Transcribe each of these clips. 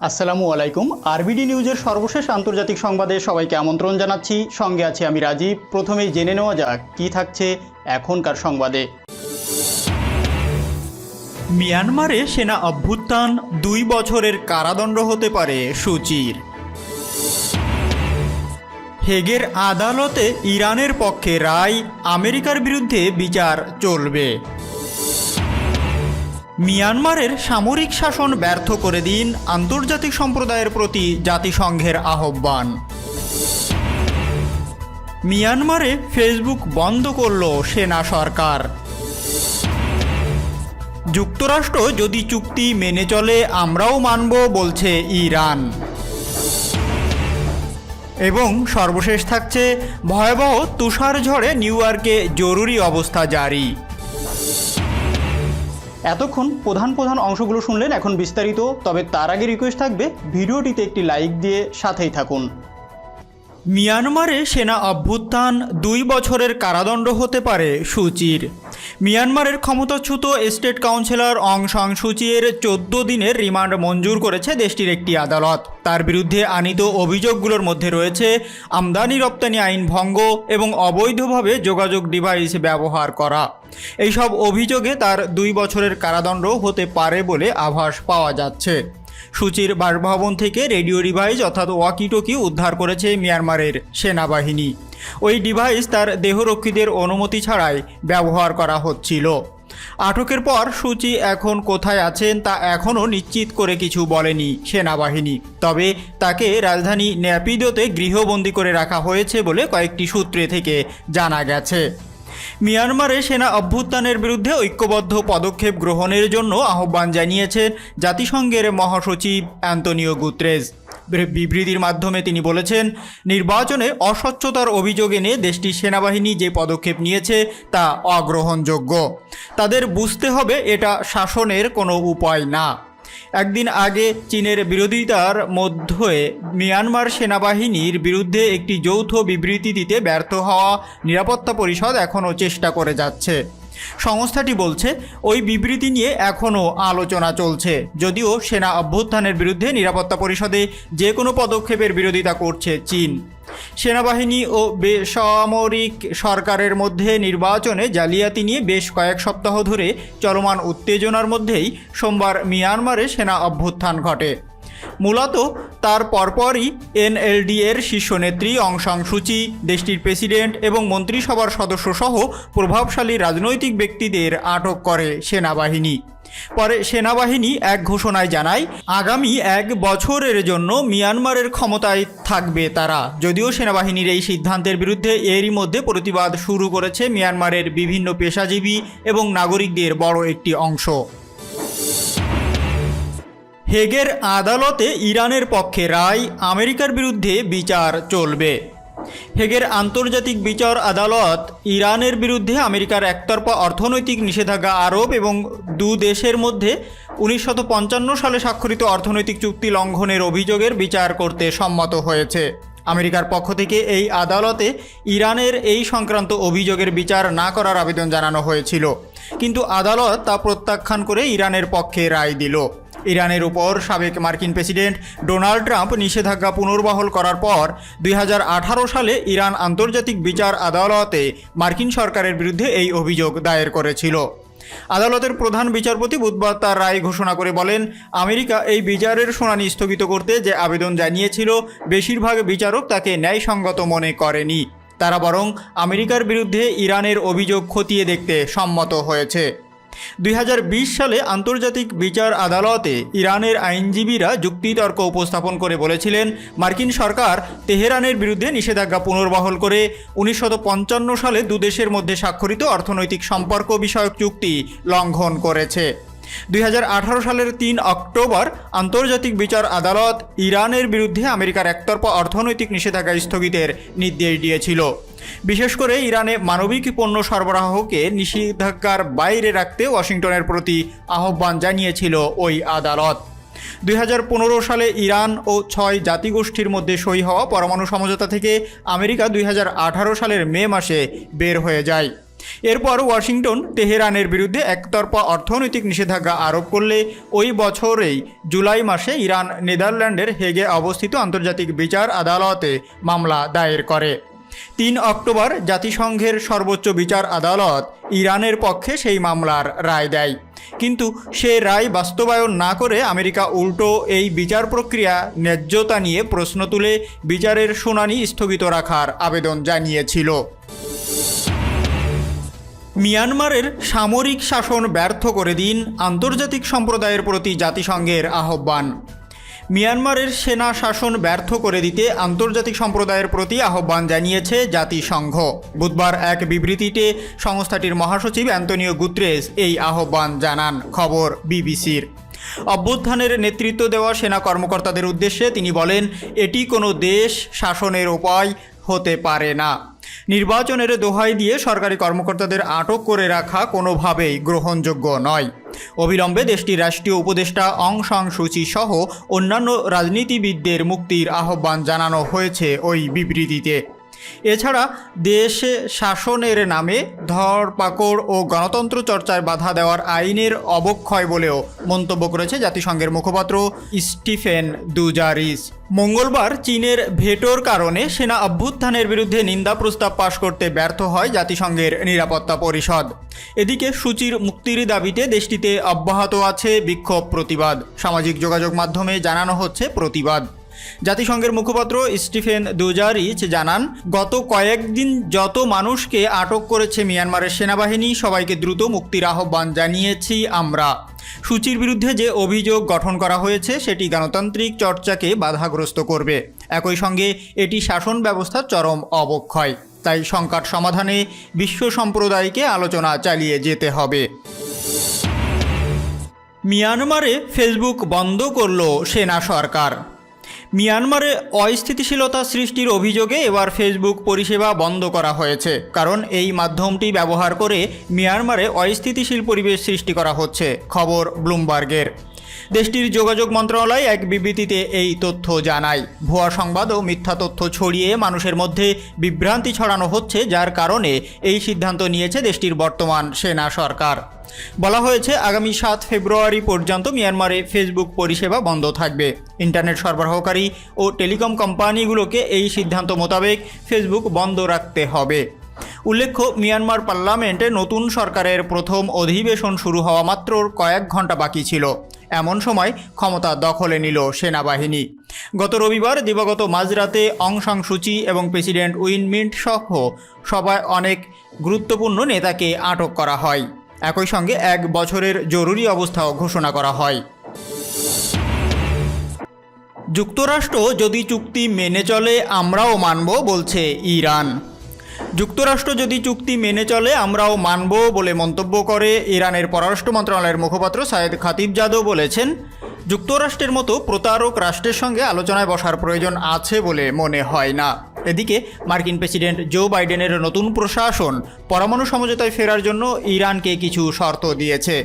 আসসালামু আলাইকুম। আরবিডি নিউজের সর্বশেষ আন্তর্জাতিক সংবাদে সবাইকে আমন্ত্রণ জানাচ্ছি। সঙ্গে আছি আমি রাজীব। প্রথমেই জেনে নেওয়া যাক কী থাকছে এখনকার সংবাদে। মিয়ানমারে সেনা অভ্যুত্থান, 2 বছরের কারাদণ্ড হতে পারে সু চির। হেগের আদালতে ইরানের পক্ষে রায়, আমেরিকার বিরুদ্ধে বিচার চলবে। মিয়ানমারের সামরিক শাসন ব্যর্থ করে দিন, আন্তর্জাতিক সম্প্রদায়ের প্রতি জাতিসংঘের আহ্বান। মিয়ানমারে ফেসবুক বন্ধ করল সেনা সরকার। যুক্তরাষ্ট্র যদি চুক্তি মেনে চলে আমরাও মানব বলছে ইরান। এবং সর্বশেষ থাকছে ভয়াবহ তুষার ঝড়ে নিউ ইয়র্কে জরুরি অবস্থা জারি। এতক্ষণ প্রধান অংশগুলো শুনলেন, এখন বিস্তারিত। তবে তার আগে রিকোয়েস্ট থাকবে ভিডিওটিতে একটি লাইক দিয়ে সাথেই থাকুন। মিয়ানমারে সেনা অভ্যুত্থান, 2 বছরের কারাদণ্ড হতে পারে সু চির। মিয়ানমারের ক্ষমতাচ্যুত স্টেট কাউন্সিলর অং সান সু চির 14 দিনের রিমান্ড মঞ্জুর করেছে দেশটির একটি আদালত। তার বিরুদ্ধে আনীত অভিযোগগুলোর মধ্যে রয়েছে আমদানি রপ্তানি আইন ভঙ্গ এবং অবৈধভাবে যোগাযোগ ডিভাইস ব্যবহার করা। এইসব অভিযোগে তার 2 বছরের কারাদণ্ড হতে পারে বলে আভাস পাওয়া যাচ্ছে। সু চির বাসভবন থেকে রেডিও ডিভাইস অর্থাৎ ওয়াকিটকি উদ্ধার করেছে মিয়ানমারের সেনাবাহিনী। ওই ডিভাইস তার দেহরক্ষীদের অনুমতি ছাড়াই ব্যবহার করা হচ্ছিল। আটকের পর সু চি এখন কোথায় আছেন তা এখনও নিশ্চিত করে কিছু বলেনি সেনাবাহিনী। তবে তাকে রাজধানী নেপিদোতে গৃহবন্দী করে রাখা হয়েছে বলে কয়েকটি সূত্রে থেকে জানা গেছে। মিয়ানমারে সেনা অভ্যুত্থানের বিরুদ্ধে ঐক্যবদ্ধ পদক্ষেপ গ্রহণের জন্য আহ্বান জানিয়েছেন জাতিসংঘের মহাসচিব অ্যান্তোনিও গুতেরেস। বিবৃতির মাধ্যমে তিনি বলেছেন, নির্বাচনে অস্বচ্ছতার অভিযোগ এনে দেশটির সেনাবাহিনী যে পদক্ষেপ নিয়েছে তা অগ্রহণযোগ্য। তাদের বুঝতে হবে এটা শাসনের কোনো উপায় না। একদিন আগে চীনের বিরোধিতার মধ্যে মিয়ানমার সেনাবাহিনীর বিরুদ্ধে একটি যৌথ বিবৃতি দিতে ব্যর্থ হওয়া নিরাপত্তা পরিষদ এখনও চেষ্টা করে যাচ্ছে। সংস্থাটি বলছে ওই বিবৃতি নিয়ে এখনও আলোচনা চলছে, যদিও সেনা অভ্যুত্থানের বিরুদ্ধে নিরাপত্তা পরিষদে যে কোনো পদক্ষেপের বিরোধিতা করছে চীন। সেনাবাহিনী ও বেসামরিক সরকারের মধ্যে নির্বাচনে জালিয়াতি নিয়ে বেশ কয়েক সপ্তাহ ধরে চলমান উত্তেজনার মধ্যেই সোমবার মিয়ানমারে সেনা অভ্যুত্থান ঘটে। মূলত তার পরপরই এনএলডি এর শীর্ষ নেত্রী অং সান সু চি, দেশটির প্রেসিডেন্ট এবং মন্ত্রিসভার সদস্যসহ প্রভাবশালী রাজনৈতিক ব্যক্তিদের আটক করে সেনাবাহিনী। পরে সেনাবাহিনী এক ঘোষণায় জানায়, আগামী 1 বছরের জন্য মিয়ানমারের ক্ষমতায় থাকবে তারা। যদিও সেনাবাহিনীর এই সিদ্ধান্তের বিরুদ্ধে এরই মধ্যে প্রতিবাদ শুরু করেছে মিয়ানমারের বিভিন্ন পেশাজীবী এবং নাগরিকদের বড় একটি অংশ। হেগের আদালতে ইরানের পক্ষে রায়, আমেরিকার বিরুদ্ধে বিচার চলবে। হেগের আন্তর্জাতিক বিচার আদালত ইরানের বিরুদ্ধে আমেরিকার একতরফা অর্থনৈতিক নিষেধাজ্ঞা আরোপ এবং 2 দেশের মধ্যে 1955 সালে স্বাক্ষরিত অর্থনৈতিক চুক্তি লঙ্ঘনের অভিযোগের বিচার করতে সম্মত হয়েছে। আমেরিকার পক্ষ থেকে এই আদালতে ইরানের এই সংক্রান্ত অভিযোগের বিচার না করার আবেদন জানানো হয়েছিল, কিন্তু আদালত তা প্রত্যাখ্যান করে ইরানের পক্ষে রায় দিল। ইরানের উপর সাবেক মার্কিন প্রেসিডেন্ট ডোনাল্ড ট্রাম্প নিষেধাজ্ঞা পুনর্বহাল করার পর 2018 সালে ইরান আন্তর্জাতিক বিচার আদালতে মার্কিন সরকারের বিরুদ্ধে এই অভিযোগ দায়ের করেছিল। আদালতের প্রধান বিচারপতি বুধবার তার রায় ঘোষণা করে বলেন, আমেরিকা এই বিচারের শুনানি স্থগিত করতে যে আবেদন জানিয়েছিল বেশিরভাগ বিচারক তাকে ন্যায়সঙ্গত মনে করেনি। তারা বরং আমেরিকার বিরুদ্ধে ইরানের অভিযোগ খতিয়ে দেখতে সম্মত হয়েছে। 2020 সালে আন্তর্জাতিক বিচার আদালতে ইরানের আইনজীবীরা যুক্তিতর্ক উপস্থাপন করে বলেছিলেন, মার্কিন সরকার তেহরানের বিরুদ্ধে নিষেধাজ্ঞা পুনর্বহাল করে 1955 সালে 2 দেশের মধ্যে স্বাক্ষরিত অর্থনৈতিক সম্পর্ক বিষয়ক চুক্তি লঙ্ঘন করেছে। 2018 সালের 3 অক্টোবর আন্তর্জাতিক বিচার আদালত ইরানের বিরুদ্ধে আমেরিকার একতরফা অর্থনৈতিক নিষেধাজ্ঞা স্থগিতের নির্দেশ দিয়েছিল। বিশেষ করে ইরানে মানবিক পণ্য সরবরাহকে নিষেধাজ্ঞার বাইরে রাখতে ওয়াশিংটনের প্রতি আহ্বান জানিয়েছিল ওই আদালত। 2015 সালে ইরান ও 6 জাতিগোষ্ঠীর মধ্যে সই হওয়া পরমাণু সমঝোতা থেকে আমেরিকা 2018 সালের মে মাসে বের হয়ে যায়। এরপর ওয়াশিংটন তেহরানের বিরুদ্ধে একতরফা অর্থনৈতিক নিষেধাজ্ঞা আরোপ করলে ওই বছরেই জুলাই মাসে ইরান নেদারল্যান্ডের হেগে অবস্থিত আন্তর্জাতিক বিচার আদালতে মামলা দায়ের করে। 3 অক্টোবর জাতিসংঘের সর্বোচ্চ বিচার আদালত ইরানের পক্ষে সেই মামলার রায় দেয়, কিন্তু সে রায় বাস্তবায়ন না করে আমেরিকা উল্টো এই বিচার প্রক্রিয়া ন্যায্যতা নিয়ে প্রশ্ন তুলে বিচারের শুনানি স্থগিত রাখার আবেদন জানিয়েছিল। মিয়ানমারের সামরিক শাসন ব্যর্থ করে দিন, আন্তর্জাতিক সম্প্রদায়ের প্রতি জাতিসংঘের আহ্বান। মিয়ানমারের সেনা শাসন ব্যর্থ করে দিতে আন্তর্জাতিক সম্প্রদায়ের প্রতি আহ্বান জানিয়েছে জাতিসংঘ। বুধবার এক বিবৃতিতে সংস্থাটির মহাসচিব অ্যান্তনিও গুতেরেস এই আহ্বান জানান, খবর বিবিসির। অভ্যুত্থানের নেতৃত্ব দেওয়া সেনা কর্মকর্তাদের উদ্দেশ্যে তিনি বলেন, এটি কোনো দেশ শাসনের উপায় হতে পারে না। নির্বাচনের দোহাই দিয়ে সরকারি কর্মকর্তাদের আটক করে রাখা কোনোভাবেই গ্রহণযোগ্য নয়। অবিলম্বে দেশটির রাষ্ট্রীয় উপদেষ্টা অং সান সু চি সহ অন্যান্য রাজনীতিবিদদের মুক্তির আহ্বান জানানো হয়েছে ওই বিবৃতিতে। এছাড়া দেশে শাসনের নামে ধরপাকড় ও গণতন্ত্র চর্চায় বাধা দেওয়ার আইনের অবক্ষয় বলেও মন্তব্য করেছে জাতিসংঘের মুখপাত্র স্টিফেন দুজারিস। মঙ্গলবার চীনের ভেটোর কারণে সেনা অভ্যুত্থানের বিরুদ্ধে নিন্দা প্রস্তাব পাশ করতে ব্যর্থ হয় জাতিসংঘের নিরাপত্তা পরিষদ। এদিকে সু চির মুক্তির দাবিতে দেশটিতে অব্যাহত আছে বিক্ষোভ প্রতিবাদ। সামাজিক যোগাযোগ মাধ্যমে জানানো হচ্ছে প্রতিবাদ। জাতিসংঘের মুখপাত্র স্টিফেন দুজারিচ জানান, গত কয়েকদিন যত মানুষকে আটক করেছে মিয়ানমারের সেনাবাহিনী, সবাইকে দ্রুত মুক্তির আহ্বান জানিয়েছি আমরা। সু চির বিরুদ্ধে যে অভিযোগ গঠন করা হয়েছে সেটি গণতান্ত্রিক চর্চাকে বাধাগ্রস্ত করবে। একই সঙ্গে এটি শাসন ব্যবস্থার চরম অবক্ষয়। তাই সংকট সমাধানে বিশ্ব সম্প্রদায়কে আলোচনা চালিয়ে যেতে হবে। মিয়ানমারে ফেসবুক বন্ধ করল সেনা সরকার। মিয়ানমারে অস্থিতিশীলতা সৃষ্টির অভিযোগে এবার ফেসবুক পরিষেবা বন্ধ করা হয়েছে, কারণ এই মাধ্যমটি ব্যবহার করে মিয়ানমারে অস্থিতিশীল পরিবেশ সৃষ্টি করা হচ্ছে, খবর ব্লুমবার্গের। দেশটির যোগাযোগ মন্ত্রণালয় এক বিবৃতিতে এই তথ্য জানায়। ভুয়া সংবাদ ও মিথ্যা তথ্য ছড়িয়ে মানুষের মধ্যে বিভ্রান্তি ছড়ানো হচ্ছে, যার কারণে এই সিদ্ধান্ত নিয়েছে দেশটির বর্তমান সেনা সরকার। বলা হয়েছে, আগামী 7 ফেব্রুয়ারি পর্যন্ত মিয়ানমারে ফেসবুক পরিষেবা বন্ধ থাকবে। ইন্টারনেট সরবরাহকারী ও টেলিকম কোম্পানিগুলোকে এই সিদ্ধান্ত মোতাবেক ফেসবুক বন্ধ রাখতে হবে। উল্লেখ্য, মিয়ানমার পার্লামেন্টে নতুন সরকারের প্রথম অধিবেশন শুরু হওয়া মাত্র কয়েক ঘন্টা বাকি ছিল। এমন সময় ক্ষমতা দখলে নিল সেনাবাহিনী। গত রবিবার দিবাগত মাঝরাতে অং সান সু চি এবং প্রেসিডেন্ট উইন মিন্ট সহ সবাই অনেক গুরুত্বপূর্ণ নেতাকে আটক করা হয়। একই সঙ্গে 1 বছরের জরুরি অবস্থাও ঘোষণা করা হয়। যুক্তরাষ্ট্র যদি চুক্তি মেনে চলে আমরাও মানব, বলছে ইরান। যুক্তরাষ্ট্র যদি চুক্তি মেনে চলে আমরাও মানব বলে মন্তব্য করে ইরানের পররাষ্ট্র মন্ত্রণালয়ের মুখপাত্র সাইদ খাতিবজাদও বলেছেন, যুক্তরাষ্ট্রের মতো প্রতারক রাষ্ট্রের সঙ্গে আলোচনায় বসার প্রয়োজন আছে বলে মনে হয় না। এদিকে মার্কিন প্রেসিডেন্ট জো বাইডেনের নতুন প্রশাসন পরমাণু সমঝোতায় ফেরার জন্য ইরানকে কিছু শর্ত দিয়েছে।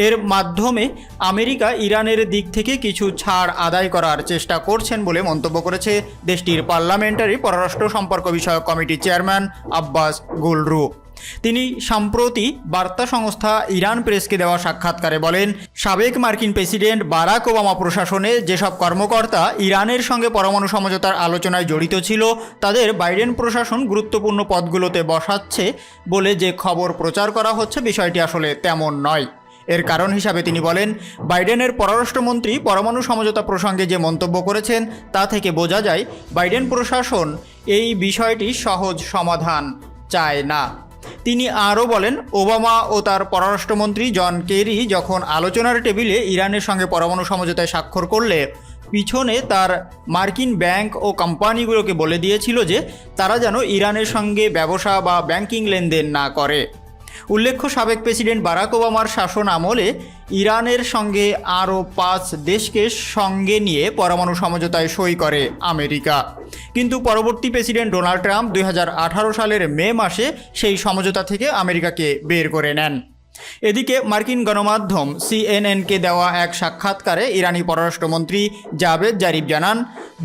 এর মাধ্যমে আমেরিকা ইরানের দিক থেকে কিছু ছাড় আদায় করার চেষ্টা করছেন বলে মন্তব্য করেছে দেশটির পার্লামেন্টারি পররাষ্ট্র সম্পর্ক বিষয়ক কমিটির চেয়ারম্যান আব্বাস গুলরু। তিনি সম্প্রতি বার্তা সংস্থা ইরান প্রেসকে দেওয়া সাক্ষাৎকারে বলেন, সাবেক মার্কিন প্রেসিডেন্ট বারাক ওবামা প্রশাসনে যেসব কর্মকর্তা ইরানের সঙ্গে পরমাণু সমঝোতার আলোচনায় জড়িত ছিল তাদের বাইডেন প্রশাসন গুরুত্বপূর্ণ পদগুলোতে বসাচ্ছে বলে যে খবর প্রচার করা হচ্ছে বিষয়টি আসলে তেমন নয়। এর কারণ হিসাবে তিনি বলেন, বাইডেনের পররাষ্ট্রমন্ত্রী পরমাণু সমঝোতা প্রসঙ্গে যে মন্তব্য করেছেন তা থেকে বোঝা যায় বাইডেন প্রশাসন এই বিষয়টি সহজ সমাধান চায় না। তিনি আরও বলেন, ওবামা ও তার পররাষ্ট্রমন্ত্রী জন কেরি যখন আলোচনার টেবিলে ইরানের সঙ্গে পরমাণু সমঝোতায় স্বাক্ষর করলে পিছনে তার মার্কিন ব্যাংক ও কোম্পানিগুলোকে বলে দিয়েছিল যে তারা যেন ইরানের সঙ্গে ব্যবসা বা ব্যাংকিং লেনদেন না করে। উল্লেখ্য, সাবেক প্রেসিডেন্ট বারাক ওবামার শাসন আমলে ইরানের সঙ্গে আরও 5 দেশকে সঙ্গে নিয়ে পরমাণু সমঝোতায় সই করে আমেরিকা। কিন্তু পরবর্তী প্রেসিডেন্ট ডোনাল্ড ট্রাম্প 2018 সালের মে মাসে সেই সমঝোতা থেকে আমেরিকাকে বের করে নেন। এদিকে মার্কিন গণমাধ্যম সিএনএনকে দেওয়া এক সাক্ষাৎকারে ইরানি পররাষ্ট্রমন্ত্রী জাভেদ জারিফ জানান,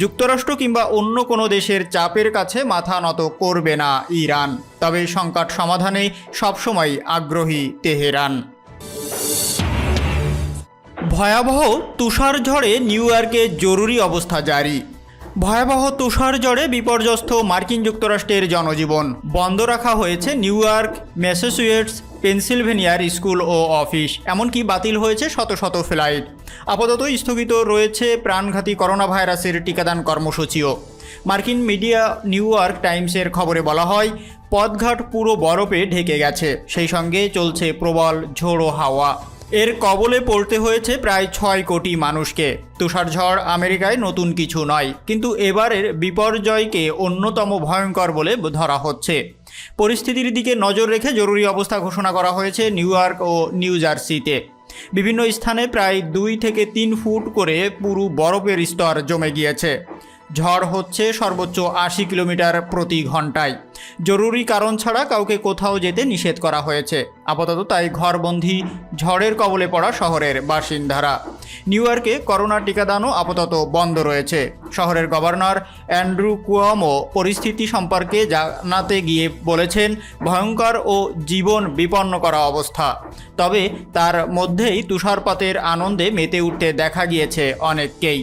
যুক্তরাষ্ট্র কিংবা অন্য কোনো দেশের চাপের কাছে মাথা নত করবে না ইরান, তবে সংকট সমাধানে সবসময় আগ্রহী তেহরান। ভয়াবহ তুষার ঝড়ে নিউ ইয়র্কে জরুরি অবস্থা জারি। ভয়াবহ তুষার ঝড়ে বিপর্যস্ত মার্কিন যুক্তরাষ্ট্রের জনজীবন। বন্ধ রাখা হয়েছে নিউ ইয়র্ক, ম্যাসাচুসেটস, পেনসিলভেনিয়ার স্কুল ও অফিস, এমনকি বাতিল হয়েছে শত শত ফ্লাইট। আপাতত স্থগিত রয়েছে প্রাণঘাতী করোনা ভাইরাসের টিকাদান কর্মসূচিও। মার্কিন মিডিয়া নিউ ইয়র্ক টাইমসের খবরে বলা হয়, পথঘাট পুরো বরফে ঢেকে গেছে, সেই সঙ্গে চলছে প্রবল ঝোড়ো হাওয়া। এর কবলে পড়তে হয়েছে প্রায় 6 কোটি মানুষকে। তুষারঝড় আমেরিকায় নতুন কিছু নয়, কিন্তু এবারের বিপর্যয়কে অন্যতম ভয়ঙ্কর বলে ধরা হচ্ছে। পরিস্থিতির দিকে নজর রেখে জরুরি অবস্থা ঘোষণা করা হয়েছে নিউ ইয়র্ক ও নিউ জার্সিতে। বিভিন্ন স্থানে প্রায় 2 থেকে 3 ফুট করে পুরো বরফের স্তর জমে গিয়েছে। ঝড় হচ্ছে সর্বোচ্চ 80 কিলোমিটার প্রতি ঘন্টায়। জরুরি কারণ ছাড়া কাউকে কোথাও যেতে নিষেধ করা হয়েছে। আপাতত তাই ঘরবন্দি ঝড়ের কবলে পড়া শহরের বাসিন্দারা। নিউ ইয়র্কে করোনা টিকাদানও আপাতত বন্ধ রয়েছে। শহরের গভর্নর অ্যান্ড্রু কুয়োমো পরিস্থিতি সম্পর্কে জানাতে গিয়ে বলেছেন, ভয়ঙ্কর ও জীবন বিপন্ন করা অবস্থা। তবে তার মধ্যেই তুষারপাতের আনন্দে মেতে উঠতে দেখা গিয়েছে অনেককেই।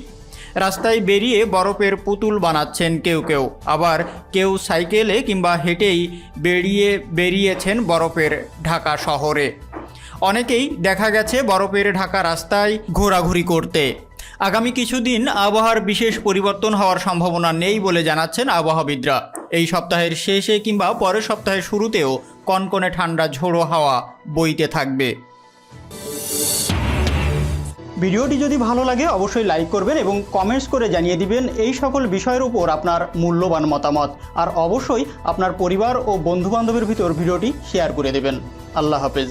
রাস্তায় বেরিয়ে বরফের পুতুল বানাচ্ছেন কেউ কেউ, আবার কেউ সাইকেলে কিংবা হেঁটেই বেরিয়েছেন বরফের ঢাকা শহরে। অনেকেই দেখা গেছে বরফের ঢাকা রাস্তায় ঘোরাঘুরি করতে। আগামী কিছুদিন আবহাওয়ার বিশেষ পরিবর্তন হওয়ার সম্ভাবনা নেই বলে জানাচ্ছেন আবহাওয়াবিদরা। এই সপ্তাহের শেষে কিংবা পরের সপ্তাহের শুরুতেও কনকনে ঠান্ডা ঝোড়ো হাওয়া বইতে থাকবে। ভিডিওটি যদি ভালো লাগে অবশ্যই লাইক করবেন এবং কমেন্টস করে জানিয়ে দিবেন এই সকল বিষয়ের উপর আপনার মূল্যবান মতামত। আর অবশ্যই আপনার পরিবার ও বন্ধুবান্ধবের ভিতর ভিডিওটি শেয়ার করে দেবেন। আল্লাহ হাফেজ।